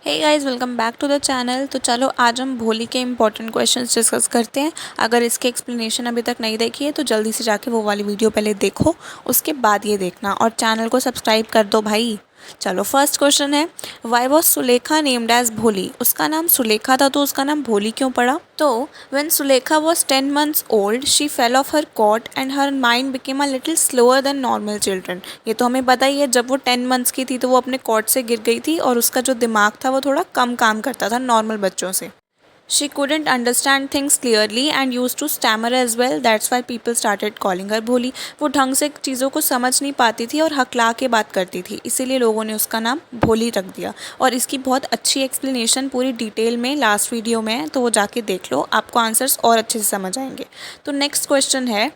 Hey guys, welcome back to the channel. तो चलो आज हम भोली के इंपॉर्टेंट क्वेश्चंस डिस्कस करते हैं। अगर इसके एक्सप्लेनेशन अभी तक नहीं देखी है तो जल्दी से जाके वो वाली वीडियो पहले देखो, उसके बाद ये देखना और चैनल को सब्सक्राइब कर दो भाई। चलो फर्स्ट क्वेश्चन है, why was Sulekha named as Bholi. उसका नाम सुलेखा था तो उसका नाम भोली क्यों पड़ा। तो when Sulekha was 10 months old she fell off her cot and her mind became a little slower than normal children. ये तो हमें पता ही है, जब वो 10 months की थी तो वो अपने कॉट से गिर गई थी और उसका जो दिमाग था वो थोड़ा कम काम करता था नॉर्मल बच्चों से। She couldn't understand things clearly and used to stammer as well. That's why people started calling her भोली। वो ढंग से चीज़ों को समझ नहीं पाती थी और हकला के बात करती थी, इसीलिए लोगों ने उसका नाम भोली रख दिया। और इसकी बहुत अच्छी एक्सप्लेनेशन पूरी डिटेल में लास्ट वीडियो में है, तो वो जाके देख लो, आपको आंसर्स और अच्छे से समझ आएंगे। तो नेक्स्ट क्वेश्चन है,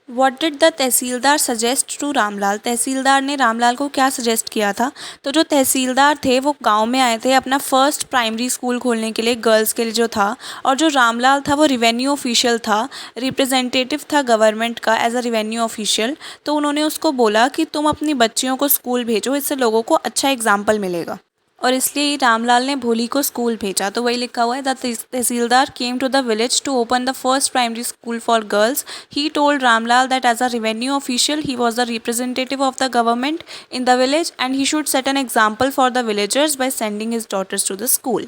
what did the tehsildar suggest to Ramlal. Tehsildar ने रामलाल को क्या सजेस्ट किया था। तो जो तहसीलदार थे वो गांव में आए थे अपना फर्स्ट प्राइमरी स्कूल खोलने के लिए, गर्ल्स के लिए जो था। और जो रामलाल था वो रिवेन्यू ऑफिशियल था, रिप्रेजेंटेटिव था गवर्नमेंट का एज अ रिवेन्यू ऑफिशियल। तो उन्होंने उसको बोला कि तुम अपनी बच्चियों को स्कूल भेजो, इससे लोगों को अच्छा एग्जाम्पल मिलेगा, और इसलिए रामलाल ने भोली को स्कूल भेजा। तो वही लिखा हुआ है, the tehsildar came to the village to open the first primary school for girls. He told Ramlal that as a revenue official he was the representative of the government in the village and he should set an example for the villagers by sending his daughters to the school.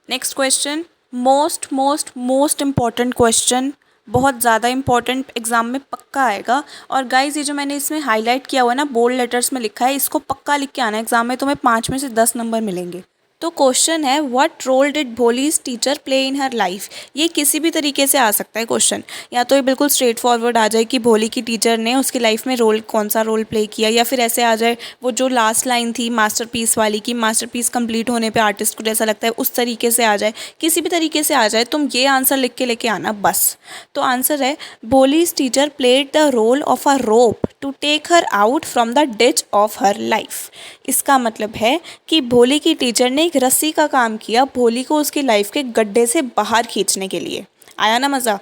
Next question, most most most important question, बहुत ज़्यादा important, exam में पक्का आएगा। और guys ये जो मैंने इसमें हाईलाइट किया हुआ है ना, बोल्ड लेटर्स में लिखा है, इसको पक्का लिख के आना, एग्जाम में तुम्हें 5 में से 10 नंबर मिलेंगे। तो क्वेश्चन है, what role did Bholi's teacher play in her life. ये किसी भी तरीके से आ सकता है क्वेश्चन, या तो ये बिल्कुल स्ट्रेट फॉरवर्ड आ जाए कि भोली की टीचर ने उसकी लाइफ में कौन सा रोल प्ले किया, या फिर ऐसे आ जाए वो जो लास्ट लाइन थी मास्टरपीस वाली की, मास्टरपीस कंप्लीट होने पे आर्टिस्ट को जैसा लगता है, उस तरीके से आ जाए, किसी भी तरीके से आ जाए, तुम ये आंसर लिख के लेके आना बस। तो आंसर है, Bholi's teacher played the role of a rope to take her out from the ditch of her life. इसका मतलब है कि भोली की टीचर ने एक रस्सी का काम किया भोली को उसकी लाइफ के गड्ढे से बाहर खींचने के लिए। आया ना मज़ा।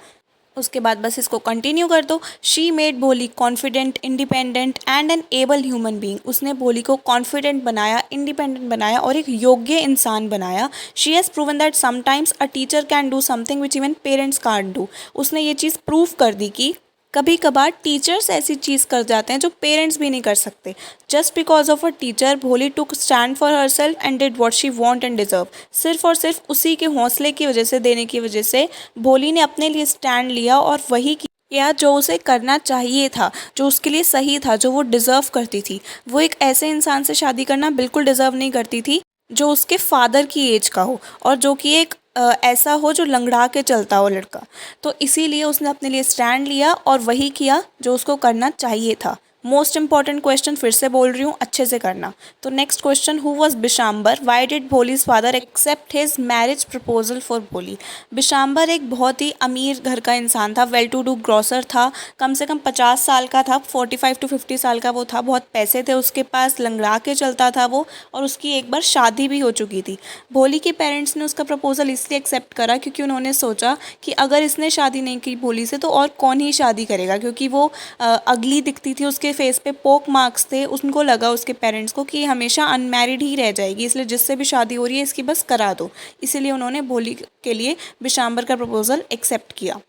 उसके बाद बस इसको कंटिन्यू कर दो। She made Bholi confident, independent and an able human being. उसने भोली को कॉन्फिडेंट बनाया, इंडिपेंडेंट बनाया और एक योग्य इंसान बनाया। She has proven that sometimes a teacher can do something which even parents can't do. उसने ये चीज़ प्रूव कर दी कि कभी कभार टीचर्स ऐसी चीज़ कर जाते हैं जो पेरेंट्स भी नहीं कर सकते। Just because of a teacher Bholi took stand for herself and did what she want and deserve. सिर्फ और सिर्फ उसी के हौसले की वजह से, देने की वजह से भोली ने अपने लिए स्टैंड लिया और वही किया जो उसे करना चाहिए था, जो उसके लिए सही था, जो वो डिज़र्व करती थी। वो एक ऐसे इंसान से शादी करना बिल्कुल डिज़र्व नहीं करती थी जो उसके फादर की एज का हो और जो कि एक ऐसा हो जो लंगड़ा के चलता हो लड़का। तो इसीलिए उसने अपने लिए स्टैंड लिया और वही किया जो उसको करना चाहिए था। मोस्ट इंपॉर्टेंट क्वेश्चन फिर से बोल रही हूँ, अच्छे से करना। तो next question, who was Bishambar, why did Bholi's father accept his marriage proposal for Bholi. Bishambar एक बहुत ही अमीर घर का इंसान था, वेल टू डू ग्रॉसर था, कम से कम 50 साल का था, 45 to 50 साल का वो था, बहुत पैसे थे उसके पास, लंगड़ा के चलता था वो, और उसकी एक बार शादी भी हो चुकी थी। भोली के पेरेंट्स ने उसका प्रपोजल इसलिए एक्सेप्ट करा क्योंकि उन्होंने सोचा कि अगर इसने शादी नहीं की भोली से तो और कौन ही शादी करेगा, क्योंकि वो अगली दिखती थी, उसके फेस पे पोक मार्क्स थे। उनको लगा उसके पेरेंट्स को कि ये हमेशा अनमैरिड ही रह जाएगी, इसलिए जिससे भी शादी हो रही है इसकी बस करा दो। इसीलिए उन्होंने भोली के लिए बिशाम्बर का प्रपोजल एक्सेप्ट किया।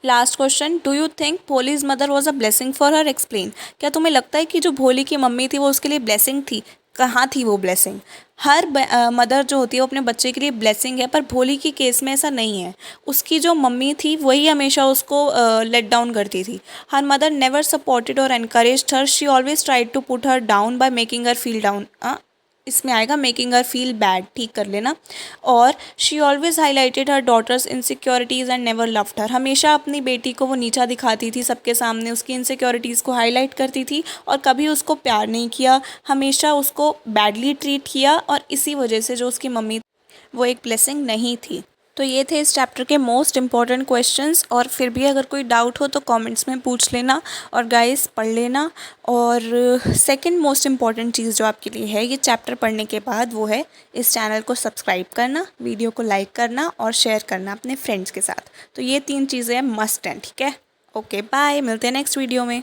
Last question, do you think Bholi's mother was a blessing for her. Explain. क्या तुम्हें लगता है कि जो भोली की मम्मी थी वो उसके लिए ब्लेसिंग थी। कहाँ थी वो ब्लेसिंग। हर मदर जो होती है वो अपने बच्चे के लिए ब्लेसिंग है, पर भोली की केस में ऐसा नहीं है। उसकी जो मम्मी थी वही हमेशा उसको लेट डाउन करती थी। हर मदर नेवर सपोर्टेड और encouraged her, she always tried to put her down by making her feel down. इसमें आएगा मेकिंग हर फील बैड, ठीक कर लेना। और she always highlighted her daughter's insecurities and never loved her. हमेशा अपनी बेटी को वो नीचा दिखाती थी सबके सामने, उसकी इनसिक्योरिटीज़ को हाईलाइट करती थी और कभी उसको प्यार नहीं किया, हमेशा उसको बैडली ट्रीट किया, और इसी वजह से जो उसकी मम्मी वो एक ब्लेसिंग नहीं थी। तो ये थे इस चैप्टर के मोस्ट इंपॉर्टेंट क्वेश्चंस, और फिर भी अगर कोई डाउट हो तो कमेंट्स में पूछ लेना और गाइस पढ़ लेना। और सेकंड मोस्ट इंपॉर्टेंट चीज़ जो आपके लिए है ये चैप्टर पढ़ने के बाद, वो है इस चैनल को सब्सक्राइब करना, वीडियो को लाइक करना और शेयर करना अपने फ्रेंड्स के साथ। तो ये 3 चीज़ें मस्ट हैं, ठीक है। ओके बाय, मिलते हैं नेक्स्ट वीडियो में।